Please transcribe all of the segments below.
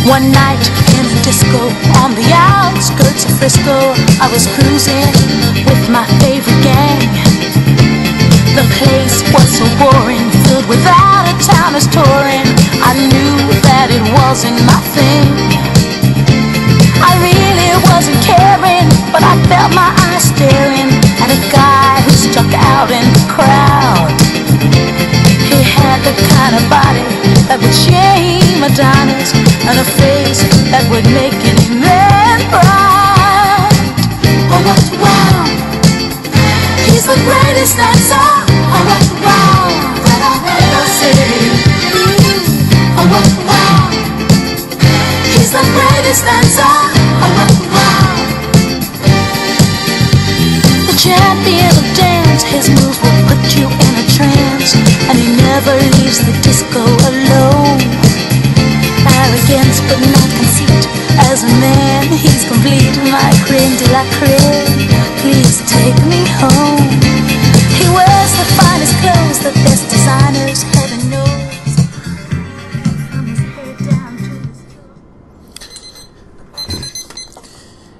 One night in a disco on the outskirts of Frisco, I was cruising with my favorite gang. The place was so boring, filled with out-of-towners touring. I knew that it wasn't my thing. I really wasn't caring, but I felt my eyes staring at a guy who stuck out in the crowd. He had the kind of body that would shame Adonis, and a face that would make any man proud. Oh, what wow! He's the greatest dancer. Oh, what wow! That I've ever seen. Oh, what wow! He's the greatest dancer. Oh, what wow! The champion of dance, his moves will put you in a trance, and he never leaves the disco alone. Arrogance but not conceit, as a man he's complete. My creme de la creme, please take me home. He wears the finest clothes, the best designers, heaven knows. From his head down to his...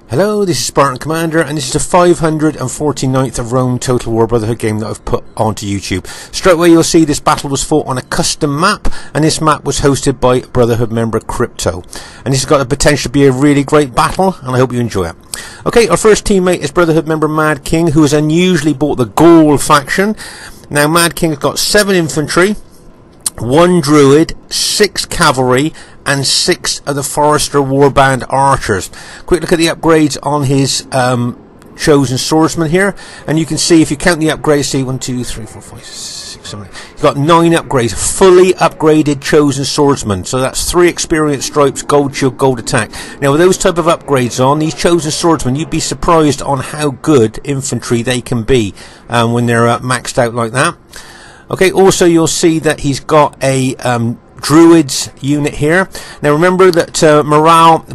Hello, this is Spartan Commander, and this is the 549th of Rome Total War Brotherhood game that I've put onto YouTube. Straight away you'll see this battle was fought on a custom map, and this map was hosted by Brotherhood member Crypto. And this has got the potential to be a really great battle, and I hope you enjoy it. Okay, our first teammate is Brotherhood member Mad King, who has unusually bought the Gaul faction. Now Mad King's got 7 infantry, 1 druid, 6 cavalry, and 6 of the Forester Warband archers. Quick look at the upgrades on his chosen swordsman here, and you can see, if you count the upgrades, see 1, 2, 3, 4, 5, 6, 7, 8. You've got 9 upgrades, fully upgraded chosen swordsman. So that's 3 experience stripes, gold shield, gold attack. Now with those type of upgrades on these chosen swordsmen, you'd be surprised on how good infantry they can be when they're maxed out like that. Okay, also you'll see that he's got a druids unit here. Now remember that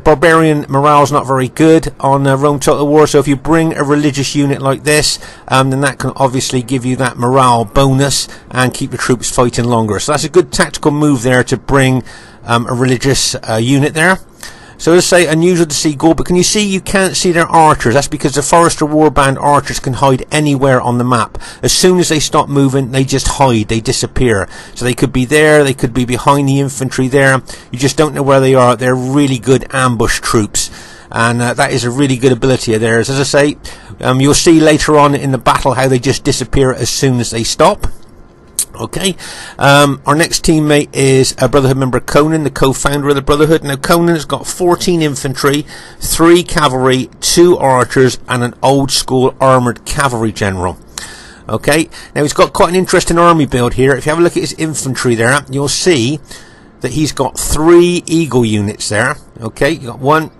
barbarian morale is not very good on Rome Total War, so if you bring a religious unit like this, then that can obviously give you that morale bonus and keep the troops fighting longer. So that's a good tactical move there, to bring a religious unit there. So as I say, unusual to see Gaul, but can you see you can't see their archers? That's because the Forester Warband archers can hide anywhere on the map. As soon as they stop moving, they just hide, they disappear. So they could be there, they could be behind the infantry there. You just don't know where they are. They're really good ambush troops. And that is a really good ability of theirs. As I say, you'll see later on in the battle how they just disappear as soon as they stop. Okay, our next teammate is a Brotherhood member Conan, the co-founder of the Brotherhood. Now Conan has got 14 infantry, 3 cavalry, 2 archers, and an old school armoured cavalry general. Okay, now he's got quite an interesting army build here. If you have a look at his infantry there, you'll see that he's got 3 eagle units there. Okay, you got 1,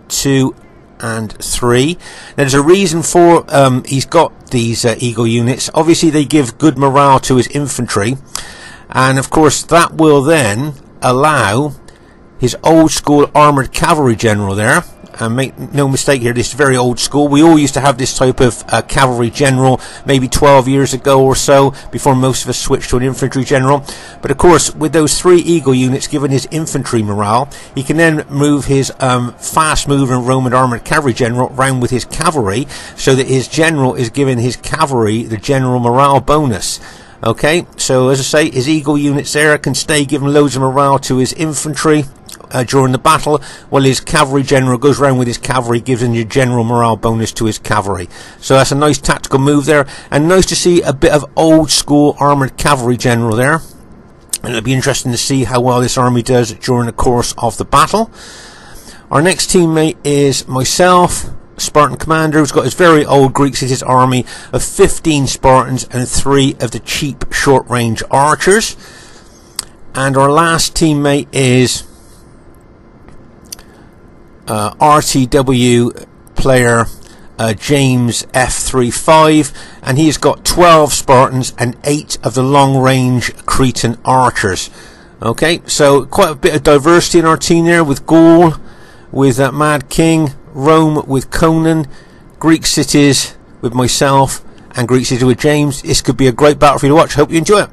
2, and 3. Now there's a reason for he's got these eagle units. Obviously they give good morale to his infantry, and of course that will then allow his old school armoured cavalry general there, and make no mistake here, this is very old school. We all used to have this type of cavalry general maybe 12 years ago or so, before most of us switched to an infantry general. But of course, with those 3 eagle units giving his infantry morale, he can then move his fast moving Roman armoured cavalry general round with his cavalry, so that his general is giving his cavalry the general morale bonus. Okay, so as I say, his eagle units there can stay giving loads of morale to his infantry during the battle, while his cavalry general goes around with his cavalry, gives him your general morale bonus to his cavalry. So that's a nice tactical move there, and nice to see a bit of old school armoured cavalry general there. And it'll be interesting to see how well this army does during the course of the battle. Our next teammate is myself, Spartan Commander, who's got his very old Greek cities army of 15 Spartans and 3 of the cheap short range archers. And our last teammate is RTW player James F35, and he's got 12 Spartans and 8 of the long range Cretan archers. Okay, so quite a bit of diversity in our team there, with Gaul, with Mad King, Rome with Conan, Greek cities with myself, and Greek cities with James. This could be a great battle for you to watch. Hope you enjoy it.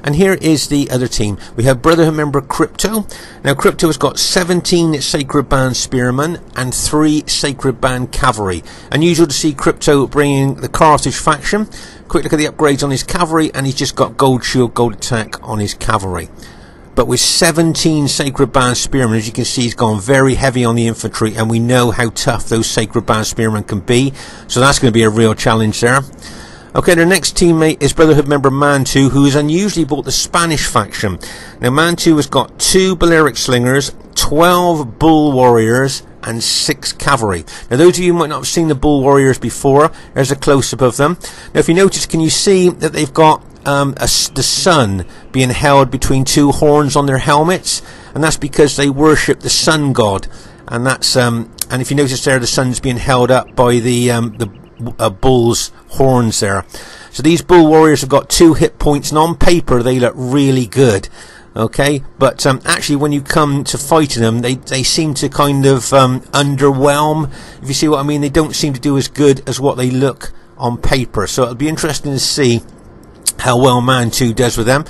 And here is the other team. We have Brotherhood member Crypto. Now Crypto has got 17 Sacred Band Spearmen and 3 Sacred Band Cavalry. Unusual to see Crypto bringing the Carthage faction. Quick look at the upgrades on his cavalry, and he's just got gold shield, gold attack on his cavalry. But with 17 Sacred Band Spearmen, as you can see, he's gone very heavy on the infantry, and we know how tough those Sacred Band Spearmen can be. So that's going to be a real challenge there. Okay, their next teammate is Brotherhood member Mantu, who has unusually bought the Spanish faction. Now Mantu has got 2 Balearic Slingers, 12 Bull Warriors, and 6 cavalry. Now those of you who might not have seen the Bull Warriors before, there's a close-up of them. Now if you notice, can you see that they've got the sun being held between 2 horns on their helmets? And that's because they worship the sun god. And that's and if you notice there, the sun's being held up by the bull's horns there. So these Bull Warriors have got 2 hit points, and on paper they look really good. Okay, but actually when you come to fighting them, they seem to kind of underwhelm, if you see what I mean. They don't seem to do as good as what they look on paper. So it'll be interesting to see how well Mantu does with them.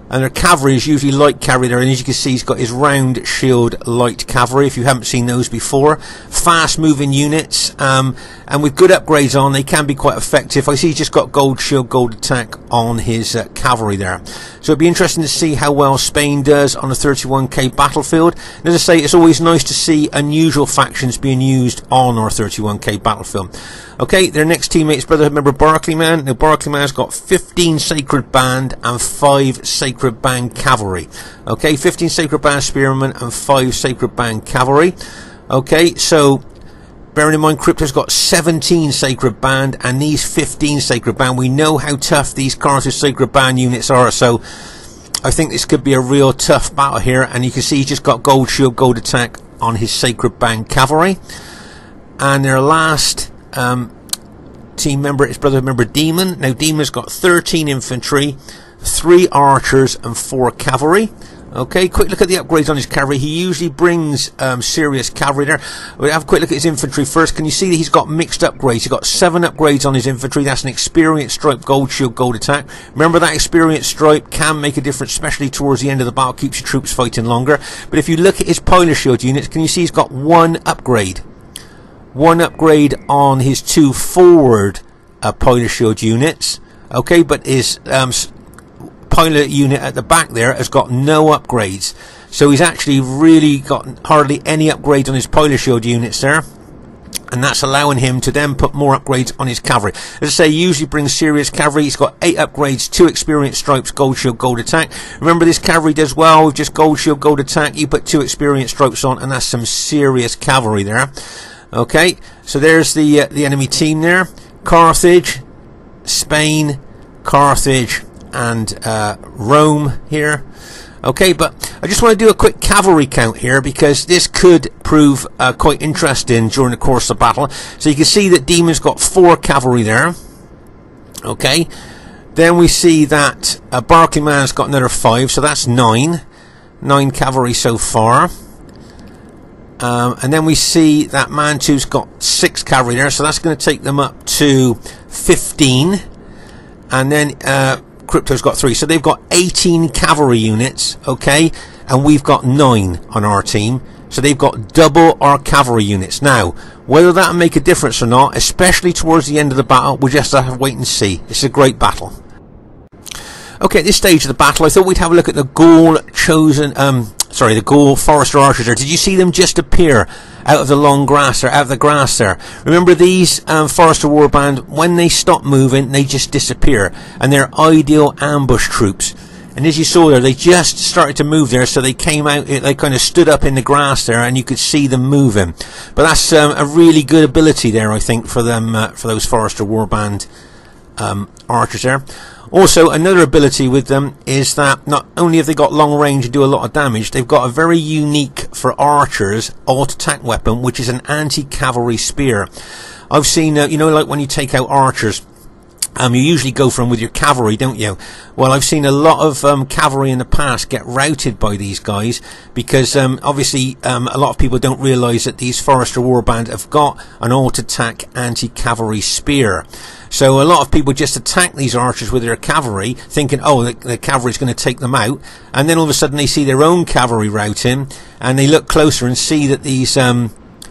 And their cavalry is usually light cavalry there, and as you can see, he's got his round shield light cavalry, if you haven't seen those before. Fast moving units, and with good upgrades on, they can be quite effective. I see he's just got gold shield, gold attack on his cavalry there. So it'll be interesting to see how well Spain does on a 31k battlefield. And as I say, it's always nice to see unusual factions being used on our 31k battlefield. Okay, their next teammate is Brotherhood member Barclayman. Now Barclayman's got 15 Sacred Band and 5 Sacred Band Cavalry. Okay, 15 Sacred Band Spearmen and 5 Sacred Band Cavalry. Okay, so bearing in mind Crypto's got 17 Sacred Band and these 15 Sacred Band. We know how tough these Carthage Sacred Band units are, so I think this could be a real tough battle here. And you can see he's just got gold shield, gold attack on his Sacred Band Cavalry. And their last team member is Brotherhood member Demon. Now Demon's got 13 infantry, 3 archers and 4 cavalry. Okay, quick look at the upgrades on his cavalry. He usually brings serious cavalry there. We'll have a quick look at his infantry first. Can you see that he's got mixed upgrades? He's got 7 upgrades on his infantry. That's an experienced stripe, gold shield, gold attack. Remember, that experienced stripe can make a difference, especially towards the end of the battle, keeps your troops fighting longer. But if you look at his polar shield units, can you see he's got 1 upgrade? 1 upgrade on his 2 forward polar shield units. Okay, but his pilot unit at the back there has got no upgrades. So he's actually really got hardly any upgrades on his polar shield units there. And that's allowing him to then put more upgrades on his cavalry. As I say, he usually brings serious cavalry. He's got 8 upgrades, 2 experienced stripes, gold shield, gold attack. Remember, this cavalry does well with just gold shield, gold attack. You put 2 experienced stripes on, and that's some serious cavalry there. Okay, so there's the enemy team there. Carthage, Spain, Carthage, and Rome here. Okay, but I just want to do a quick cavalry count here, because this could prove quite interesting during the course of battle. So you can see that Demon's got 4 cavalry there. Okay, then we see that Barclayman's got another 5, so that's 9 cavalry so far. And then we see that Mantu's got 6 cavalry there, so that's going to take them up to 15. And then Crypto's got 3, so they've got 18 cavalry units. Okay, and we've got 9 on our team, so they've got double our cavalry units. Now, whether that'll make a difference or not, especially towards the end of the battle, we'll just have to wait and see. It's a great battle. Okay, at this stage of the battle, I thought we'd have a look at the Gaul the Gaul Forester Archers there. Did you see them just appear out of the long grass, or out of the grass there? Remember, these Forester Warband, when they stop moving, they just disappear, and they're ideal ambush troops. And as you saw there, they just started to move there, so they came out, they kind of stood up in the grass there, and you could see them moving. But that's a really good ability there, I think, for them, for those Forester Warband archers there. Also, another ability with them is that not only have they got long range and do a lot of damage, they've got a very unique, for archers, alt-attack weapon, which is an anti-cavalry spear. I've seen, you know, like when you take out archers, You usually go for them with your cavalry, don't you? Well, I've seen a lot of cavalry in the past get routed by these guys because obviously a lot of people don't realise that these Forester Warband have got an alt-attack anti-cavalry spear. So a lot of people just attack these archers with their cavalry, thinking, oh, the cavalry's going to take them out, and then all of a sudden they see their own cavalry routing, and they look closer and see that these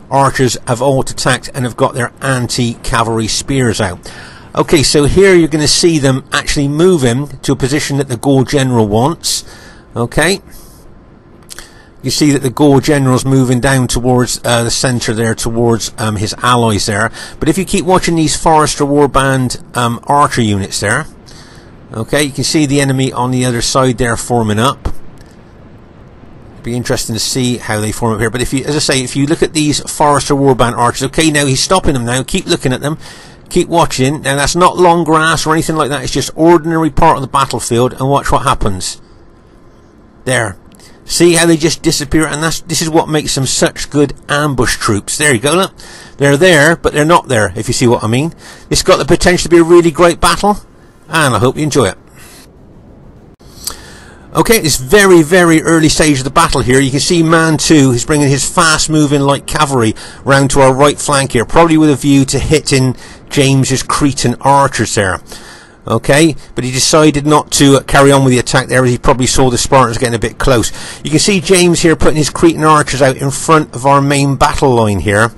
archers have alt-attacked and have got their anti-cavalry spears out. Okay, so here you're going to see them actually moving to a position that the Gaul general wants. Okay, you see that the Gaul general's moving down towards the centre there, towards his allies there. But if you keep watching these Forester Warband archer units there, okay, you can see the enemy on the other side there forming up. Be interesting to see how they form up here. But if you, as I say, if you look at these Forester Warband archers, okay, now he's stopping them now. Keep looking at them. Keep watching. Now that's not long grass or anything like that. It's just ordinary part of the battlefield. And watch what happens. There. See how they just disappear? And this is what makes them such good ambush troops. There you go. Look. They're there, but they're not there, if you see what I mean. It's got the potential to be a really great battle. And I hope you enjoy it. Okay, it's very, very early stage of the battle here. You can see Man 2 is bringing his fast-moving light cavalry round to our right flank here, probably with a view to hitting James's Cretan archers there. Okay, but he decided not to carry on with the attack there, as he probably saw the Spartans getting a bit close. You can see James here putting his Cretan archers out in front of our main battle line here.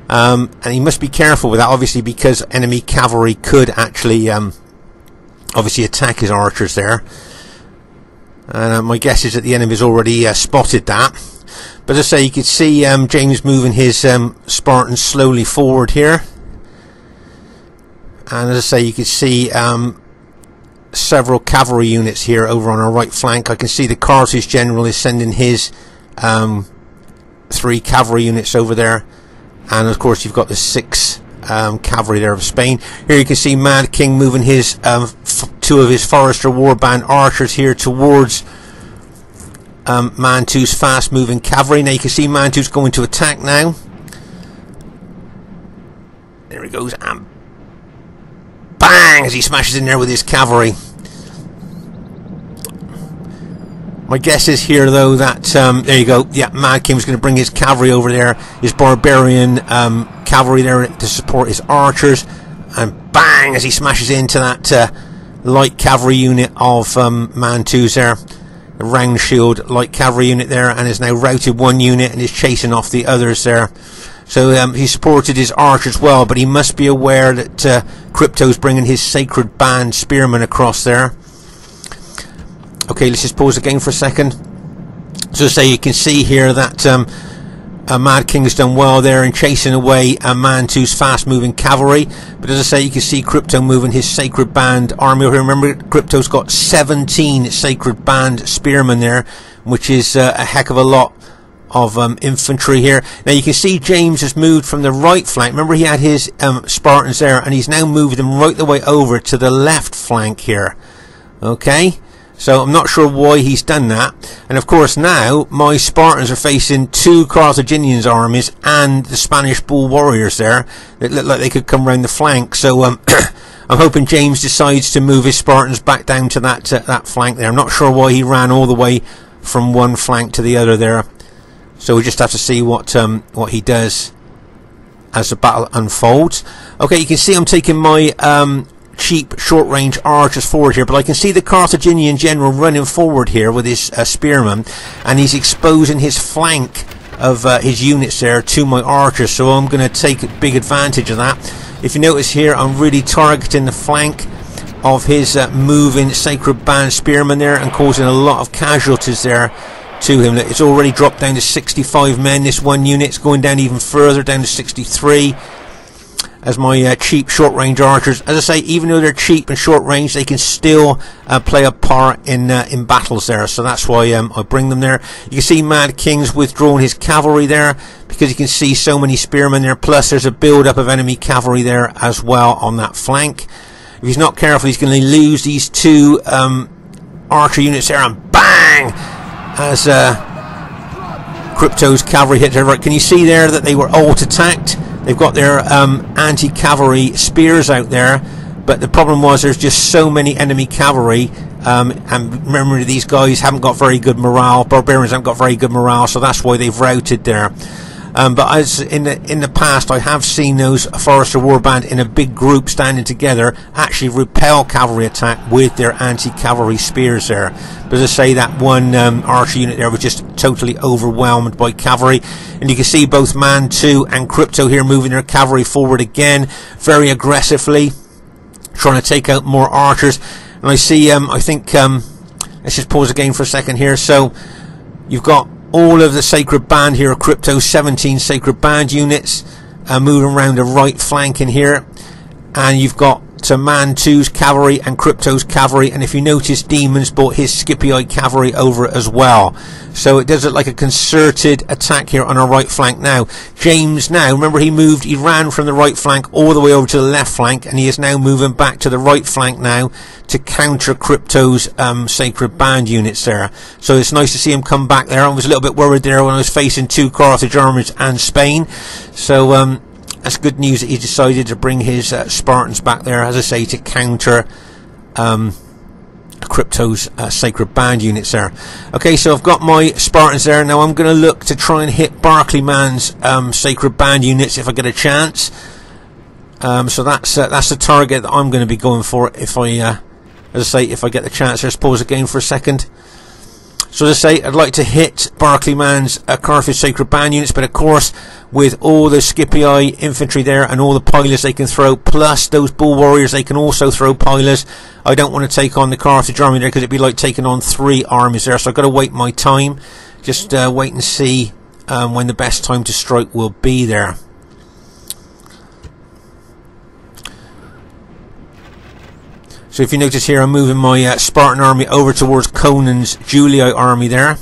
And he must be careful with that, obviously, because enemy cavalry could actually obviously attack his archers there. And my guess is that the enemy has already spotted that. But as I say, you can see James moving his Spartans slowly forward here. And as I say, you can see several cavalry units here over on our right flank. I can see the Carthage general is sending his 3 cavalry units over there. And of course you've got the 6 cavalry there of Spain. Here you can see Mad King moving his 2 of his Forester Warband archers here towards Man 2's fast moving cavalry. Now you can see Man 2's going to attack now. There he goes, and bang, as he smashes in there with his cavalry. My guess is here though that there you go, yeah, Mad King was going to bring his cavalry over there, his barbarian cavalry there to support his archers, and bang, as he smashes into that light cavalry unit of Man 2's there, the round shield light cavalry unit there, and has now routed one unit and is chasing off the others there. So he supported his archers well, but he must be aware that Crypto's bringing his Sacred Band spearmen across there. Okay, let's just pause the game for a second. So say you can see here that Mad King has done well there in chasing away Man 2's fast moving cavalry. But as I say, you can see Crypto moving his Sacred Band army over here. Remember, Crypto's got 17 Sacred Band spearmen there, which is a heck of a lot of infantry here. Now you can see James has moved from the right flank. Remember, he had his Spartans there, and he's now moved them right the way over to the left flank here. Okay, so I'm not sure why he's done that. And of course now my Spartans are facing 2 Carthaginians armies and the Spanish bull warriors there that look like they could come round the flank. So I'm hoping James decides to move his Spartans back down to that flank there. I'm not sure why he ran all the way from one flank to the other there. So we just have to see what he does as the battle unfolds. Okay, you can see I'm taking my cheap short-range archers forward here, but I can see the Carthaginian general running forward here with his spearmen, and he's exposing his flank of his units there to my archers, so I'm going to take big advantage of that. If you notice here, I'm really targeting the flank of his moving Sacred Band spearmen there and causing a lot of casualties there to him. It's already dropped down to 65 men. This one unit's going down even further, down to 63. As my cheap short-range archers, as I say, even though they're cheap and short-range, they can still play a part in battles there. So that's why I bring them there. You can see Mad King's withdrawing his cavalry there because you can see so many spearmen there. Plus, there's a build-up of enemy cavalry there as well on that flank. If he's not careful, he's going to lose these 2 archer units there, and bang! As Crypto's cavalry hit her right. Can you see there that they were alt-attacked? They've got their anti-cavalry spears out there, but the problem was there's just so many enemy cavalry, and remember, these guys haven't got very good morale. Barbarians haven't got very good morale, so that's why they've routed there. But as in the past, I have seen those Forester Warband in a big group standing together actually repel cavalry attack with their anti-cavalry spears there. But as I say, that one archer unit there was just totally overwhelmed by cavalry, and you can see both Man 2 and Crypto here moving their cavalry forward again very aggressively, trying to take out more archers. And I see, I think, let's just pause the game for a second here. So you've got all of the Sacred Band here, Crypto, 17 Sacred Band units moving around the right flank in here, and you've got Man 2's cavalry and Crypto's cavalry, and if you notice, Demons brought his Scipii cavalry over as well. So it does look like a concerted attack here on our right flank now. James now, remember, he ran from the right flank all the way over to the left flank, and he is now moving back to the right flank now to counter Crypto's Sacred Band units there. So it's nice to see him come back there. I was a little bit worried there when I was facing 2 Carthage armies and Spain. So that's good news that he decided to bring his Spartans back there, as I say, to counter Crypto's Sacred Band units there. Okay, so I've got my Spartans there. Now I'm going to look to try and hit Barclayman's Sacred Band units if I get a chance. So that's the target that I'm going to be going for if I, as I say, if I get the chance. Let's pause the game for a second. So as I say, I'd like to hit Barclayman's Carthage Sacred Band units, but of course, with all the Scipii infantry there and all the pilers they can throw, plus those bull warriors they can also throw pilers, I don't want to take on the Carthage army there because it'd be like taking on 3 armies there. So I've got to wait my time, just wait and see when the best time to strike will be there. So if you notice here, I'm moving my Spartan army over towards Conan's Julii army there.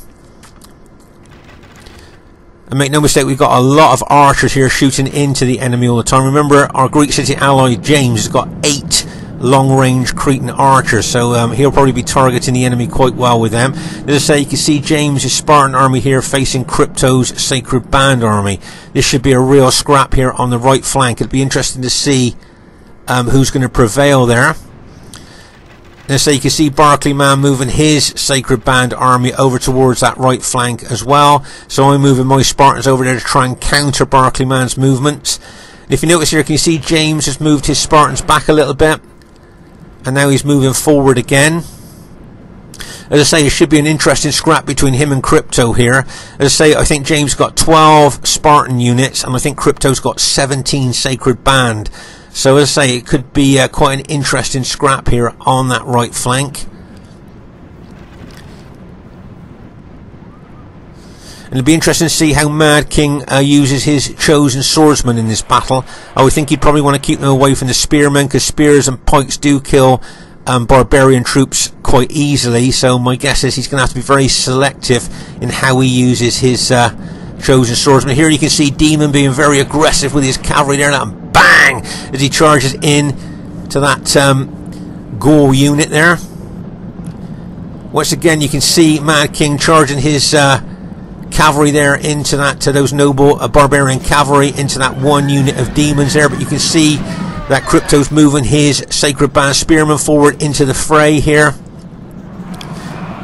And make no mistake, we've got a lot of archers here shooting into the enemy all the time. Remember, our Greek city ally James has got 8 long-range Cretan archers, so he'll probably be targeting the enemy quite well with them. As I say, you can see James' Spartan army here facing Crypto's Sacred Band army. This should be a real scrap here on the right flank. It'll be interesting to see who's going to prevail there. And so you can see Barclayman moving his Sacred Band army over towards that right flank as well. So I'm moving my Spartans over there to try and counter Barclayman's movements. And if you notice here, can you see James has moved his Spartans back a little bit, and now he's moving forward again. As I say, it should be an interesting scrap between him and Crypto here. As I say, I think James got 12 Spartan units, and I think Crypto's got 17 Sacred Band. So as I say, it could be quite an interesting scrap here on that right flank. And it'll be interesting to see how Mad King uses his chosen swordsman in this battle. I would think he'd probably want to keep them away from the spearmen, because spears and pikes do kill barbarian troops quite easily. So my guess is he's going to have to be very selective in how he uses his chosen swordsman. Here you can see Demon being very aggressive with his cavalry there, and bang, as he charges in to that Gaul unit there. Once again, you can see Mad King charging his cavalry there into that, to those noble barbarian cavalry, into that one unit of demons there. But you can see that Crypto's moving his Sacred Band spearmen forward into the fray here.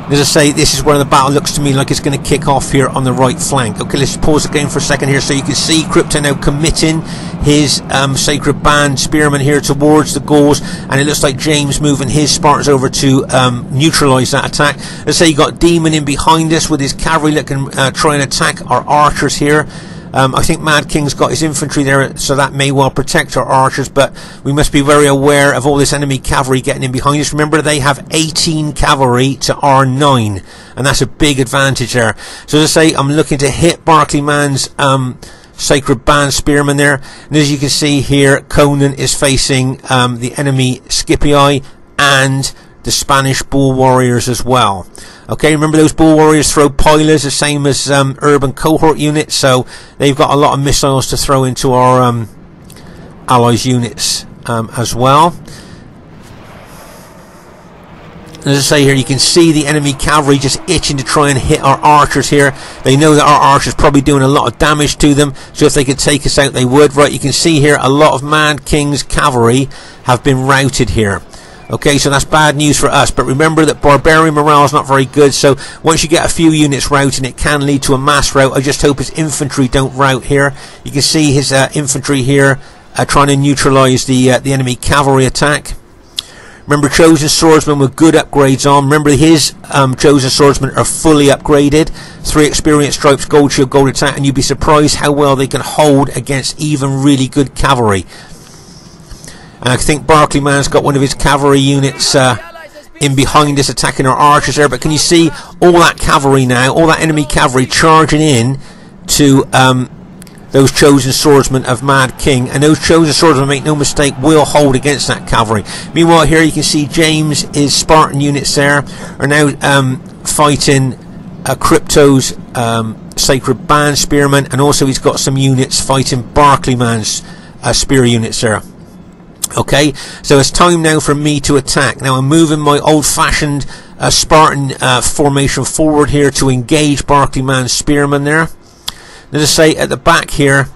As I say, this is where the battle looks to me like it's going to kick off here on the right flank. Okay, let's pause the game for a second here, so you can see Crypto now committing his Sacred Band spearmen here towards the Gauls, and it looks like James moving his Spartans over to neutralise that attack. As I say, you got Demon in behind us with his cavalry that can try and attack our archers here. I think Mad King's got his infantry there, so that may well protect our archers, but we must be very aware of all this enemy cavalry getting in behind us. Remember, they have 18 cavalry to our 9, and that's a big advantage there. So as I say, I'm looking to hit Barclayman's Sacred Band spearmen there, and as you can see here, Conan is facing the enemy Scipii and the Spanish bull warriors as well. Okay, remember those bull warriors throw pilers, the same as urban cohort units, so they've got a lot of missiles to throw into our allies units as well. As I say here, you can see the enemy cavalry just itching to try and hit our archers here. They know that our archers probably doing a lot of damage to them, so if they could take us out, they would. Right, you can see here a lot of Mad King's cavalry have been routed here. Okay, so that's bad news for us, but remember that barbarian morale is not very good, so once you get a few units routing, it can lead to a mass rout. I just hope his infantry don't rout here. You can see his infantry here trying to neutralise the enemy cavalry attack. Remember, chosen swordsmen with good upgrades on. Remember, his chosen swordsmen are fully upgraded. 3 experience stripes, gold shield, gold attack, and you'd be surprised how well they can hold against even really good cavalry. And I think Barclay Man's got one of his cavalry units in behind us attacking our archers there. But can you see all that cavalry now, all that enemy cavalry charging in to those chosen swordsmen of Mad King, and those chosen swordsmen, make no mistake, will hold against that cavalry. Meanwhile, here you can see James's Spartan units there are now fighting Crypto's Sacred Band spearmen, and also he's got some units fighting Barclay Man's spear units there. Okay, so it's time now for me to attack. Now I'm moving my old-fashioned Spartan formation forward here to engage Barclay Man's spearmen there. As I say, at the back here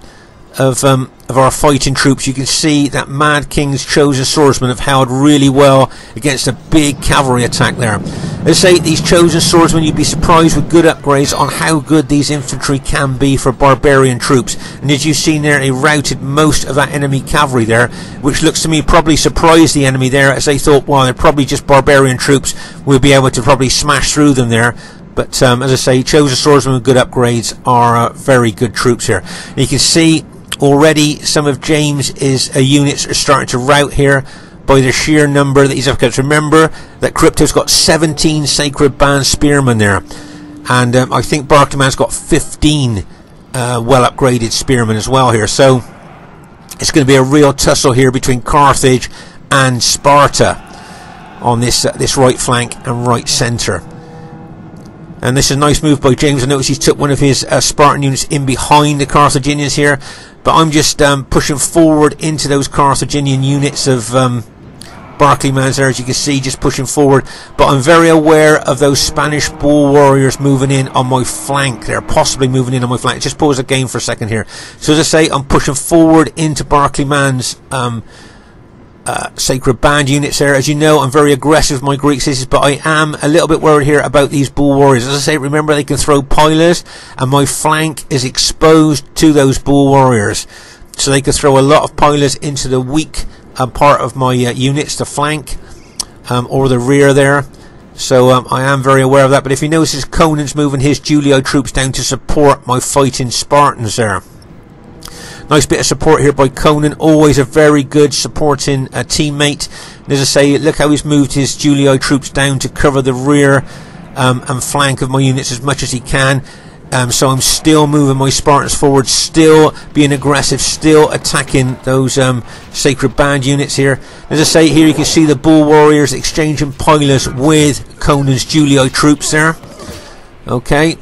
of our fighting troops, you can see that Mad King's chosen swordsmen have held really well against a big cavalry attack there. As I say, these chosen swordsmen, you'd be surprised with good upgrades on how good these infantry can be for barbarian troops. And as you've seen there, they routed most of that enemy cavalry there, which looks to me probably surprised the enemy there, as they thought, well, they're probably just barbarian troops, we'll be able to probably smash through them there. But as I say, chosen swordsmen with good upgrades are very good troops here. And you can see already some of James's units are starting to rout here by the sheer number that he's up against. Remember that Crypto's got 17 Sacred Band spearmen there, and I think Barclay Man's got 15 well upgraded spearmen as well here. So it's going to be a real tussle here between Carthage and Sparta on this right flank and right centre. And this is a nice move by James. I notice he's took one of his Spartan units in behind the Carthaginians here. But I'm just pushing forward into those Carthaginian units of Barclay Man's there, as you can see, just pushing forward. But I'm very aware of those Spanish bull warriors moving in on my flank. They're possibly moving in on my flank. Just pause the game for a second here. So as I say, I'm pushing forward into Barclay Man's Sacred Band units there. As you know, I'm very aggressive with my Greek cities, but I am a little bit worried here about these bull warriors. As I say, remember, they can throw pylons, and my flank is exposed to those bull warriors, so they can throw a lot of pylons into the weak part of my units, the flank or the rear there. So I am very aware of that. But if you notice, Conan's moving his Julio troops down to support my fighting Spartans there. Nice bit of support here by Conan, always a very good supporting teammate. And as I say, look how he's moved his Julio troops down to cover the rear and flank of my units as much as he can. So I'm still moving my Spartans forward, still being aggressive, still attacking those Sacred Band units here. As I say, here you can see the bull warriors exchanging pylons with Conan's Julio troops there. Okay.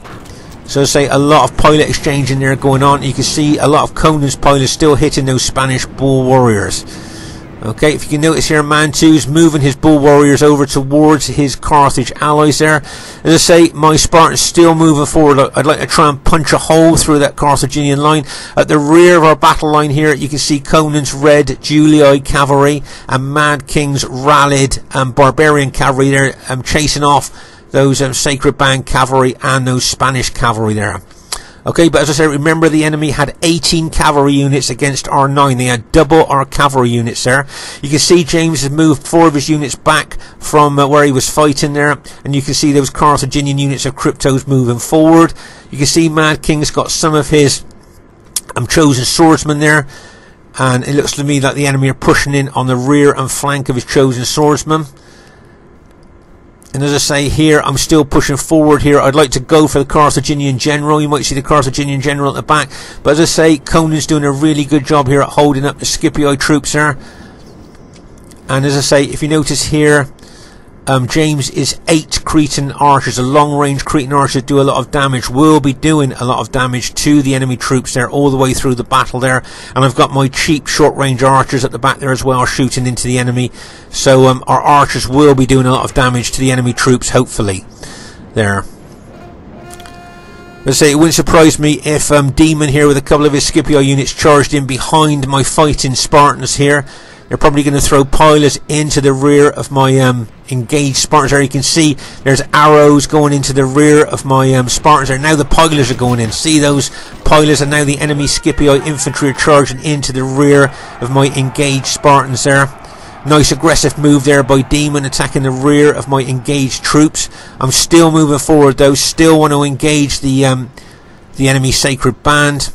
So I say, a lot of pilot exchange in there going on. You can see a lot of Conan's pilots still hitting those Spanish bull warriors. Okay, if you can notice here, Mantu's moving his bull warriors over towards his Carthage allies there. As I say, my Spartans still moving forward. I'd like to try and punch a hole through that Carthaginian line. At the rear of our battle line here, you can see Conan's red Julii cavalry and Mad King's rallied barbarian cavalry there, chasing off those Sacred Band cavalry and those Spanish cavalry there. Okay, but as I said, remember the enemy had 18 cavalry units against our 9. They had double our cavalry units there. You can see James has moved 4 of his units back from where he was fighting there, and you can see those Carthaginian units of Cryptos moving forward. You can see Mad King's got some of his chosen swordsmen there, and it looks to me like the enemy are pushing in on the rear and flank of his chosen swordsmen. And as I say here, I'm still pushing forward here. I'd like to go for the Carthaginian general. You might see the Carthaginian general at the back. But as I say, Conan's doing a really good job here at holding up the Scipio troops there. And as I say, if you notice here, James is 8 Cretan archers, a long-range Cretan archer, do a lot of damage, will be doing a lot of damage to the enemy troops there all the way through the battle there. And I've got my cheap short-range archers at the back there as well, shooting into the enemy. So our archers will be doing a lot of damage to the enemy troops, hopefully. There. Let's say it wouldn't surprise me if Demon here with a couple of his Scipio units charged in behind my fighting Spartans here. They're probably going to throw pilers into the rear of my engaged Spartans there. You can see there's arrows going into the rear of my Spartans there. Now the pilers are going in. See those pilers, and now the enemy Scipio infantry are charging into the rear of my engaged Spartans there. Nice aggressive move there by Demon, attacking the rear of my engaged troops. I'm still moving forward though, still want to engage the enemy Sacred Band.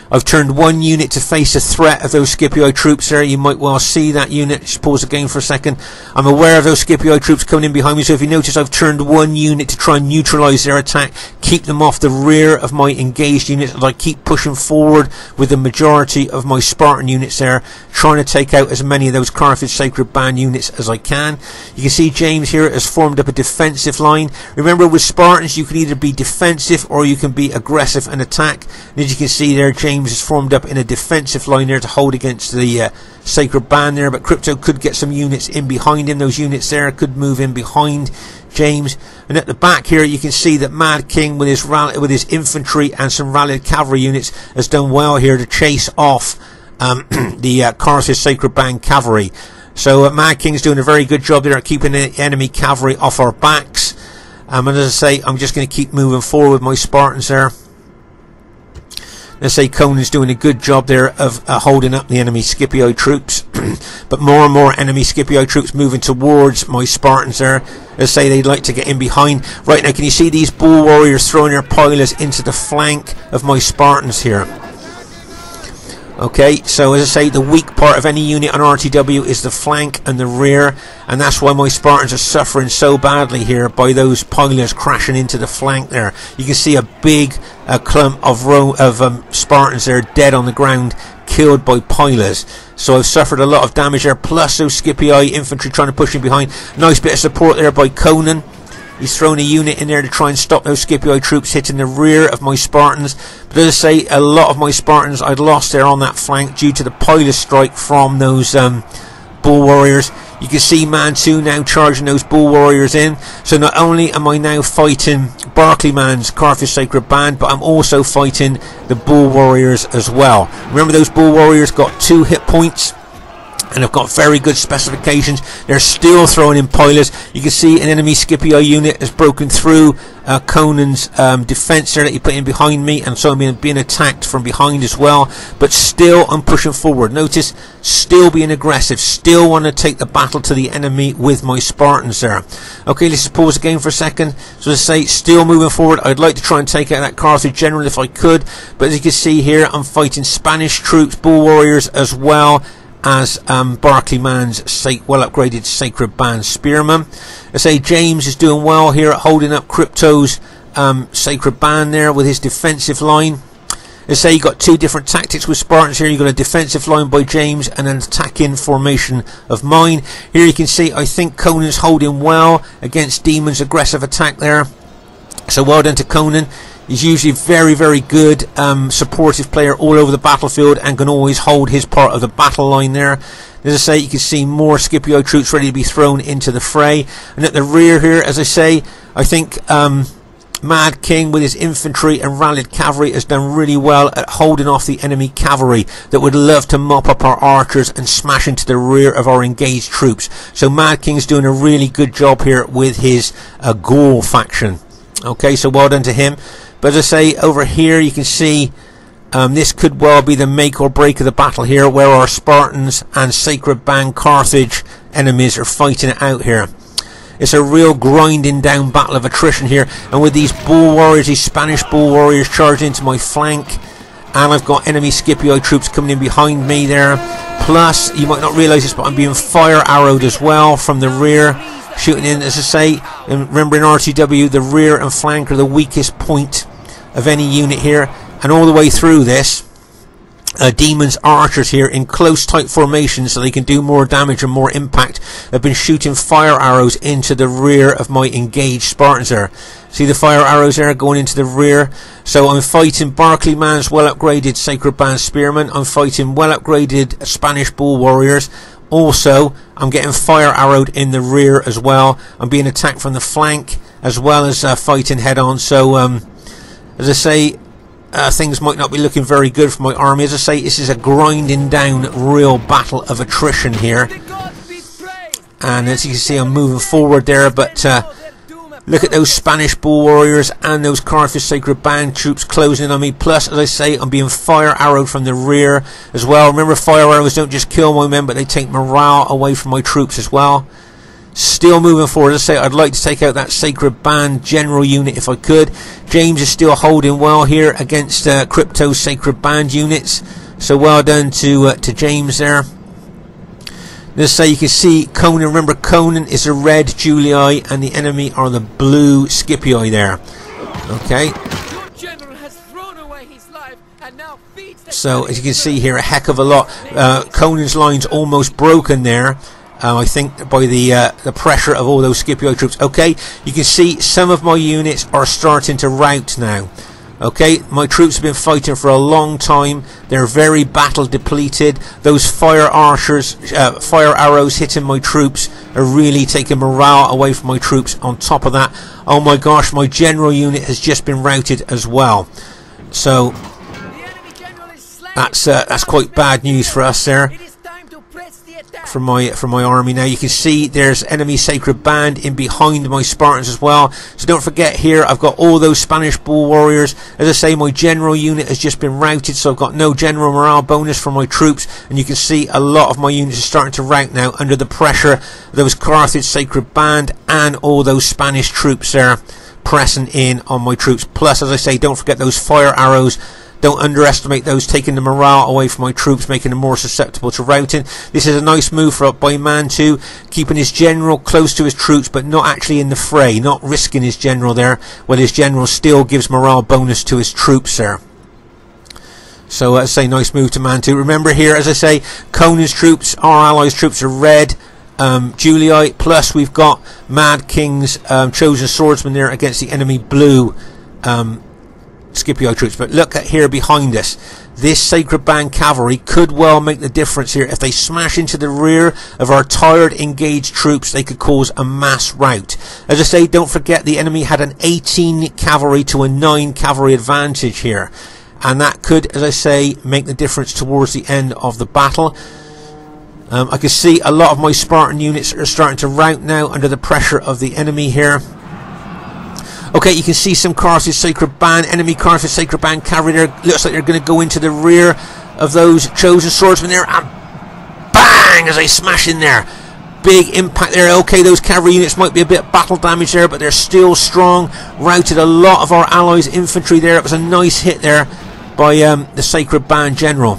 I've turned one unit to face a threat of those Scipio troops there. You might well see that unit. Just pause the game for a second. I'm aware of those Scipio troops coming in behind me, so if you notice, I've turned one unit to try and neutralise their attack, keep them off the rear of my engaged units, and I keep pushing forward with the majority of my Spartan units there, trying to take out as many of those Carthage Sacred Band units as I can. You can see James here has formed up a defensive line. Remember, with Spartans you can either be defensive or you can be aggressive and attack. And as you can see there, James is formed up in a defensive line there to hold against the Sacred Band there, but Crypto could get some units in behind him. Those units there could move in behind James. And at the back here you can see that Mad King with his infantry and some rallied cavalry units has done well here to chase off the Carthage Sacred Band cavalry. So Mad King's doing a very good job there at keeping the enemy cavalry off our backs. And as I say, I'm just going to keep moving forward with my Spartans there. Let's say Conan's doing a good job there of holding up the enemy Scipio troops. But more and more enemy Scipio troops moving towards my Spartans there. Let's say they'd like to get in behind. Right now, can you see these bull warriors throwing their pilers into the flank of my Spartans here? Okay, so as I say, the weak part of any unit on RTW is the flank and the rear, and that's why my Spartans are suffering so badly here by those pilers crashing into the flank there. You can see a big clump of Spartans there dead on the ground, killed by pilers. So I've suffered a lot of damage there, plus those Scipii infantry trying to push in behind. Nice bit of support there by Conan. He's thrown a unit in there to try and stop those Scipio troops hitting the rear of my Spartans. But as I say, a lot of my Spartans I'd lost there on that flank due to the piler strike from those bull warriors. You can see Mantu now charging those bull warriors in. So not only am I now fighting Barclayman's Carthage Sacred Band, but I'm also fighting the bull warriors as well. Remember, those bull warriors got 2 hit points and have got very good specifications. They're still throwing in pilers. You can see an enemy Scipio unit has broken through Conan's defense there that he put in behind me, and so I'm being attacked from behind as well. But still I'm pushing forward. Notice, still being aggressive, still want to take the battle to the enemy with my Spartans there. Okay, let's just pause the game for a second. So as I say, still moving forward. I'd like to try and take out that Carthage general if I could, but as you can see here, I'm fighting Spanish troops, bull warriors, as well as Barclayman's well upgraded Sacred Band spearmen. I say James is doing well here at holding up Crypto's Sacred Band there with his defensive line. I say you got 2 different tactics with Spartans here. You've got a defensive line by James and an attacking formation of mine. Here you can see I think Conan's holding well against Demon's aggressive attack there. So well done to Conan. He's usually very, very good supportive player all over the battlefield and can always hold his part of the battle line there. As I say, you can see more Scipio troops ready to be thrown into the fray. And at the rear here, as I say, I think Mad King with his infantry and rallied cavalry has done really well at holding off the enemy cavalry that would love to mop up our archers and smash into the rear of our engaged troops. So Mad King's doing a really good job here with his Gaul faction. Okay, so well done to him. But as I say, over here you can see this could well be the make or break of the battle here, where our Spartans and Sacred Band Carthage enemies are fighting it out here. It's a real grinding down battle of attrition here, and with these bull warriors, these Spanish bull warriors charging into my flank, and I've got enemy Scipio troops coming in behind me there. Plus, you might not realise this, but I'm being fire arrowed as well from the rear, shooting in, as I say. And remember, in RTW, the rear and flank are the weakest point of any unit here, and all the way through this demons, archers here in close tight formation so they can do more damage and more impact. I've been shooting fire arrows into the rear of my engaged Spartans there. See the fire arrows there going into the rear? So I'm fighting Barclay Man's well upgraded Sacred Band Spearmen. I'm fighting well upgraded Spanish Bull Warriors. Also, I'm getting fire arrowed in the rear as well. I'm being attacked from the flank as well as fighting head on. So as I say, things might not be looking very good for my army. As I say, this is a grinding down real battle of attrition here. And as you can see, I'm moving forward there, but look at those Spanish Bull Warriors and those Carthage Sacred Band troops closing in on me. Plus, as I say, I'm being fire arrowed from the rear as well. Remember, fire arrows don't just kill my men, but they take morale away from my troops as well. Still moving forward. As I say, I'd like to take out that Sacred Band General unit if I could. James is still holding well here against Crypto's Sacred Band units. So well done to James there. Let's say you can see Conan. Remember, Conan is a red Julii and the enemy are the blue Scipii there. Okay. So as you can see here, a heck of a lot. Conan's line's almost broken there. I think by the pressure of all those Scipio troops. Okay, you can see some of my units are starting to rout now. Okay, my troops have been fighting for a long time. They're very battle depleted. Those fire archers, fire arrows hitting my troops are really taking morale away from my troops. On top of that, oh my gosh, my general unit has just been routed as well. So that's quite bad news for us there. From my army. Now you can see there's enemy Sacred Band in behind my Spartans as well. So don't forget, here I've got all those Spanish Bull Warriors. As I say, my general unit has just been routed, so I've got no general morale bonus for my troops, and you can see a lot of my units are starting to rout now under the pressure of those Carthage Sacred Band and all those Spanish troops there pressing in on my troops. Plus, as I say, don't forget those fire arrows. Don't underestimate those, taking the morale away from my troops, making them more susceptible to routing. This is a nice move by Man 2, keeping his general close to his troops, but not actually in the fray, not risking his general there, while his general still gives morale bonus to his troops there. So, as I say, nice move to Man 2. Remember here, as I say, Conan's troops, our allies' troops are red. Julii, plus we've got Mad King's chosen swordsman there against the enemy blue Scipio troops. But look at here behind us, this Sacred Band cavalry could well make the difference here. If they smash into the rear of our tired engaged troops, they could cause a mass rout. As I say, don't forget the enemy had an 18 cavalry to a 9 cavalry advantage here, and that could, as I say, make the difference towards the end of the battle. I can see a lot of my Spartan units are starting to rout now under the pressure of the enemy here. Okay, you can see some Carthage Sacred Band, enemy Carthage Sacred Band cavalry there. Looks like they're going to go into the rear of those chosen swordsmen there, and bang, as they smash in there. Big impact there. Okay, those cavalry units might be a bit battle damaged there, but they're still strong. Routed a lot of our allies' infantry there. It was a nice hit there by the Sacred Band general.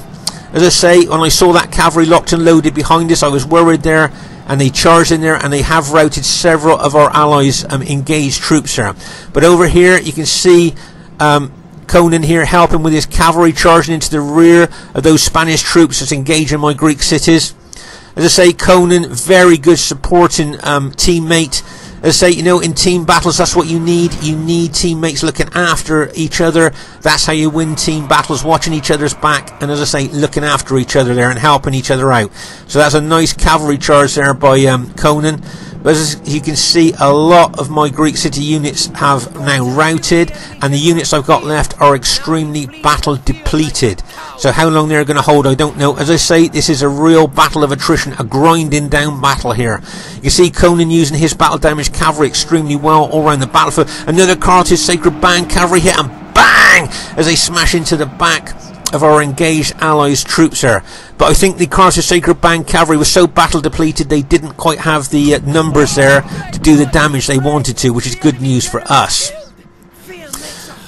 As I say, when I saw that cavalry locked and loaded behind us, I was worried there, and they charged in there, and they have routed several of our allies' engaged troops there. But over here, you can see Conan here helping with his cavalry, charging into the rear of those Spanish troops that's engaging my Greek cities. As I say, Conan, very good supporting teammate. As I say, you know, in team battles, that's what you need. You need teammates looking after each other. That's how you win team battles, watching each other's back, and as I say, looking after each other there and helping each other out. So that's a nice cavalry charge there by Conan. But as you can see, a lot of my Greek city units have now routed, and the units I've got left are extremely battle depleted. So how long they're going to hold, I don't know. As I say, this is a real battle of attrition, a grinding down battle here. You can see Conan using his battle damage cavalry extremely well all around the battlefield. Another Carthage Sacred Band cavalry hit, and bang, as they smash into the back of our engaged allies' troops there. But I think the Carthage Sacred Band cavalry was so battle depleted they didn't quite have the numbers there to do the damage they wanted to, which is good news for us.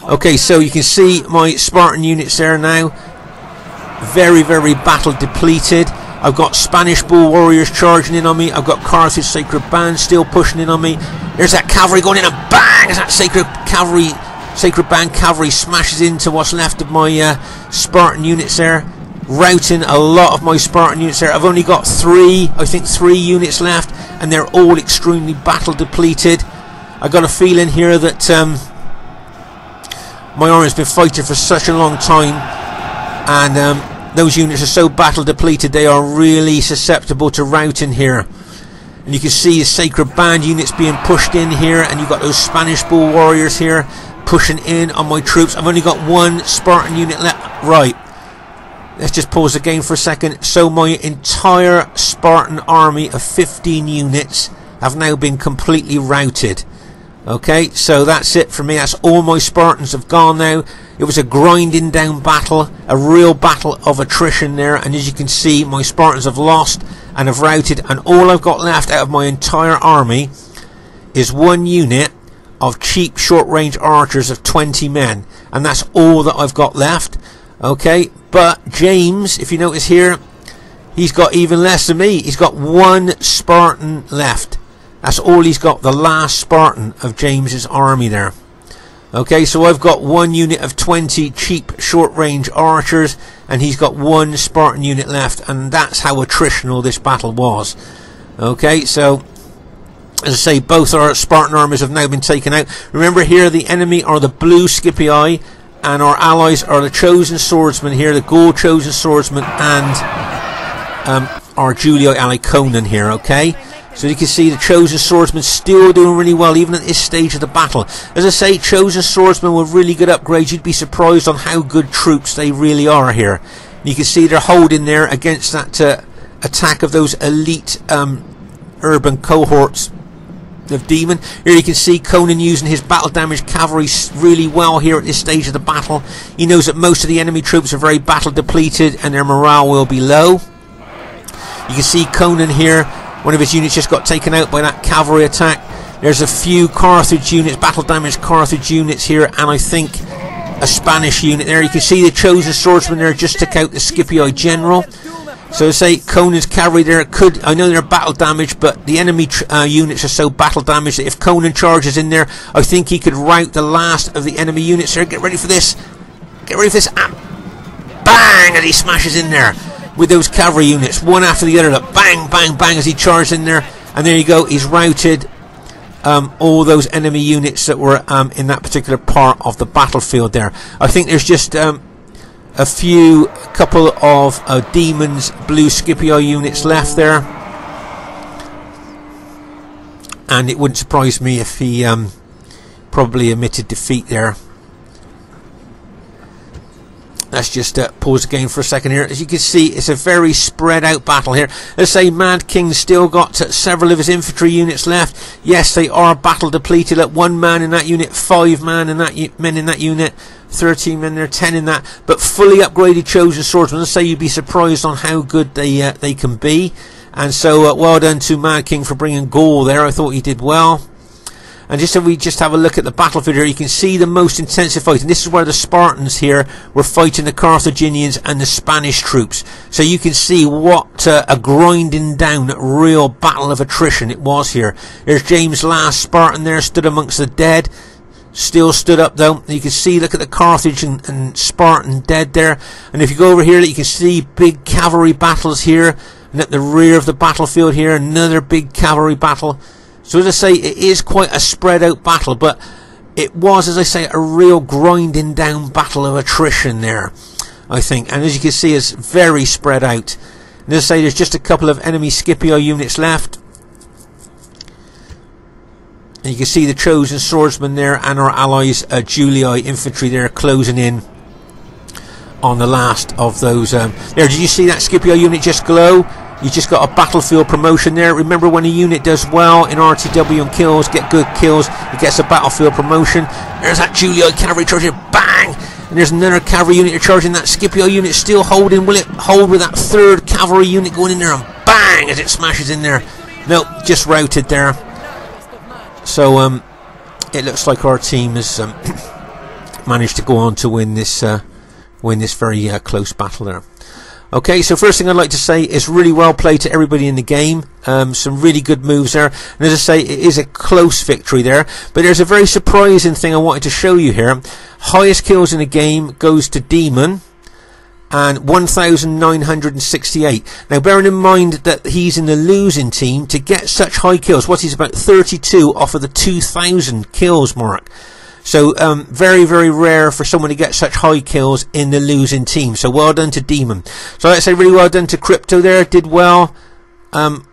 Okay, so you can see my Spartan units there now, very, very battle depleted. I've got Spanish Bull Warriors charging in on me. I've got Carthage Sacred Band still pushing in on me. There's that cavalry going in, and bang, as that Sacred Band cavalry smashes into what's left of my Spartan units there. routing a lot of my Spartan units there. I've only got three units left, and they're all extremely battle depleted. I got a feeling here that my army has been fighting for such a long time, and those units are so battle depleted they are really susceptible to routing here. And you can see the Sacred Band units being pushed in here, and you've got those Spanish Bull Warriors here pushing in on my troops. I've only got one Spartan unit left. Right, let's just pause the game for a second. So my entire Spartan army of 15 units have now been completely routed. Okay, so that's it for me. That's all my Spartans have gone now. It was a grinding down battle, a real battle of attrition there, and as you can see, my Spartans have lost and have routed, and all I've got left out of my entire army is one unit of cheap short range archers of 20 men, and that's all that I've got left. Okay, but James, if you notice here, he's got even less than me. He's got one Spartan left. That's all he's got, the last Spartan of James's army there. Okay, so I've got one unit of 20 cheap short range archers, and he's got one Spartan unit left, and that's how attritional this battle was. Okay, so as I say, both our Spartan armies have now been taken out. Remember here, the enemy are the blue Scipii, and our allies are the chosen swordsmen here, the Gaul chosen swordsmen, and our Julii ally Conan here. Okay, so you can see the chosen swordsmen still doing really well even at this stage of the battle. As I say, chosen swordsmen with really good upgrades. You'd be surprised on how good troops they really are here. You can see they're holding there against that attack of those elite urban cohorts of demon. Here you can see Conan using his battle damage cavalry really well here at this stage of the battle. He knows that most of the enemy troops are very battle depleted and their morale will be low. You can see Conan here, one of his units just got taken out by that cavalry attack. There's a few Carthage units, battle damage Carthage units here, and I think a Spanish unit there. You can see the chosen swordsman there just took out the Scipii general. So I say Conan's cavalry there could, I know they're battle damaged, but the enemy units are so battle damaged that if Conan charges in there, I think he could rout the last of the enemy units there. Get ready for this. Get ready for this. And bang! As he smashes in there with those cavalry units, one after the other. Bang, bang, bang as he charged in there. And there you go. He's routed all those enemy units that were in that particular part of the battlefield there. I think there's just a couple of demons blue Scipii units left there, and it wouldn't surprise me if he probably admitted defeat there. Let's just pause the game for a second here. As you can see, it's a very spread out battle here. Let's say Mad King's still got several of his infantry units left. Yes, they are battle depleted at 1 man in that unit, 5 men in that unit, 13 men there, 10 in that, but fully upgraded chosen swordsmen. Let's say you'd be surprised on how good they can be. And so well done to Mad King for bringing Gaul there. I thought he did well. And just if we just have a look at the battlefield here, you can see the most intensive fighting. This is where the Spartans here were fighting the Carthaginians and the Spanish troops. So you can see what a grinding down real battle of attrition it was here. There's James' last Spartan there, stood amongst the dead. Still stood up though. You can see, look at the Carthage and Spartan dead there. And if you go over here, you can see big cavalry battles here. And at the rear of the battlefield here, another big cavalry battle. So as I say, it is quite a spread out battle, but it was, as I say, a real grinding down battle of attrition there, I think. And as you can see, it's very spread out. And as I say, there's just a couple of enemy Scipii units left. And you can see the chosen swordsman there and our allies Julii infantry there closing in on the last of those. There, did you see that Scipio unit just glow? You just got a battlefield promotion there. Remember, when a unit does well in RTW and kills, get good kills, it gets a battlefield promotion. There's that Julii cavalry charging, bang! And there's another cavalry unit charging. That Scipio unit still holding. Will it hold with that third cavalry unit going in there and bang as it smashes in there? Nope, just routed there. So it looks like our team has managed to go on to win this very close battle there. Okay, so first thing I'd like to say is really well played to everybody in the game. Some really good moves there. And as I say, it is a close victory there. But there's a very surprising thing I wanted to show you here. Highest kills in the game goes to Demon. and 1,968. Now bearing in mind that he's in the losing team, to get such high kills, what he's about 32 off of the 2,000 kills mark. So very, very rare for someone to get such high kills in the losing team. So well done to Demon. So I'd say really well done to Crypto there, did well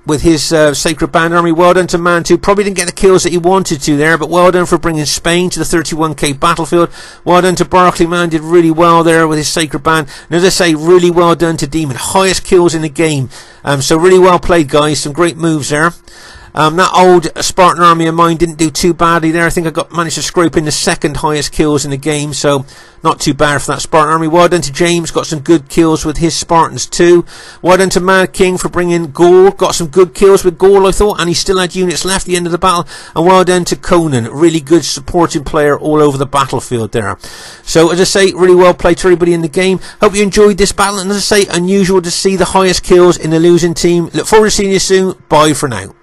with his Sacred Band Army. Well done to Man 2. Probably didn't get the kills that he wanted to there, but well done for bringing Spain to the 31k battlefield. Well done to Barclay Man, did really well there with his Sacred Band. And as I say, really well done to Demon. Highest kills in the game. So really well played, guys. Some great moves there. That old Spartan army of mine didn't do too badly there. I think I managed to scrape in the second highest kills in the game, so not too bad for that Spartan army. Well done to James, got some good kills with his Spartans too. Well done to Mad King for bringing Gaul, got some good kills with Gaul I thought, and he still had units left at the end of the battle. And well done to Conan, really good supporting player all over the battlefield there. So as I say, really well played to everybody in the game. Hope you enjoyed this battle, and as I say, unusual to see the highest kills in the losing team. Look forward to seeing you soon. Bye for now.